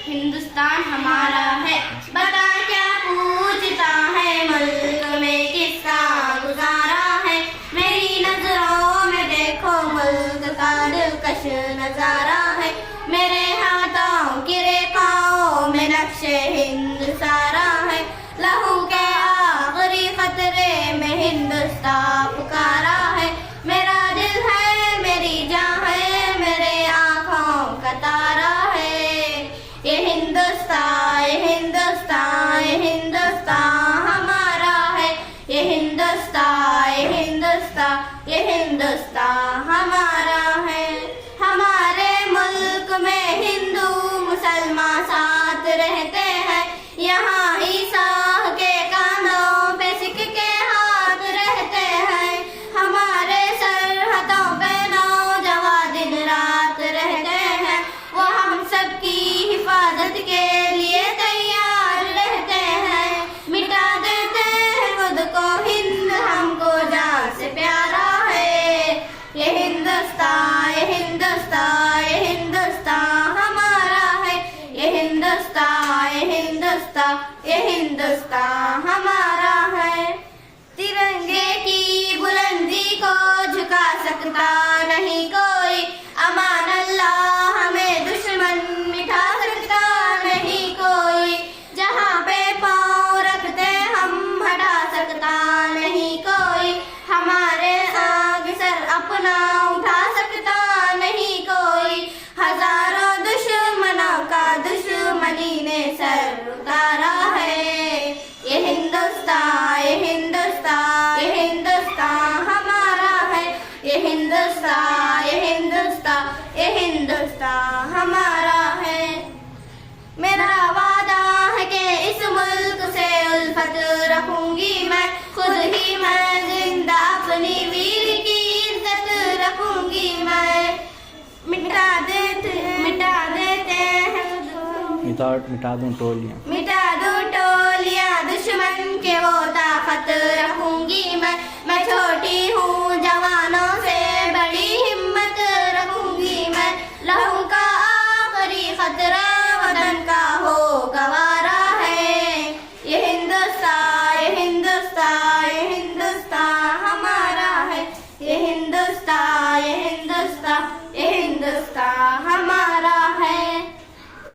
हिंदुस्तान हमारा है। बता क्या पूछता है, मुल्क में किसका गुजारा है। मेरी नजरों में देखो मुल्क का दिलकश नजारा है। मेरे हाथों की रेखाओं में नक्शे हिंद सारा है। लहू के आखिरी खतरे में हिंदुस्तान पुकारा है। मेरा दिल है, मेरी जान है, मेरे आँखों का तारा है। ये हिंदुस्तान, ये हिंदुस्तान, ये हिंदुस्तान हमारा है। ये हिंदुस्तान, ये हिंदुस्तान, ये हिंदुस्तान हमारा है। हमारे मुल्क में हिंदू मुसलमान साथ रहते हैं। यहाँ ईसाई के कानों पे सिख के हाथ रहते हैं। हमारे सरहदों पे नौजवान दिन रात रहते हैं। वो हम सबकी हिफाजत के लिए तैयार रहते हैं। मिटा देते हैं खुद को हिंद, हमको जान से प्यारा है। ये हिंदुस्तान, ये हिंदुस्तान, ये हिंदुस्तान हमारा है। ये हिंदुस्तान, ये हिंदुस्तान, ये हिंदुस्तान हमारा है। तिरंगे की बुलंदी को झुका सकता नहीं कोई। अमान अल्लाह हमें दुश्मन मिटा सकता नहीं कोई। जहाँ पे पाँव रखते हम हटा सकता नहीं कोई। हमारे आगे सर अपना उठा सकता नहीं कोई। हजारों दुश्मनों का दुश्मनी ने सर उतारा है। ये हिंदुस्तान, ये हिंदुस्तान, ये हिंदुस्तान हमारा है। ये हिंदुस्तान, ये हिंदुस्तान, ये हिंदुस्तान हमारा है। मेरा वादा है कि इस मुल्क से उल्फत रखूंगी मैं। खुद ही मैं जिंदा अपनी वीर की इज्जत रखूंगी मैं। मिटा देते हैं मिटा दूं टोलियां, मिटा दूं टोलियां दुश्मन के वो ताकत रखूंगी मैं।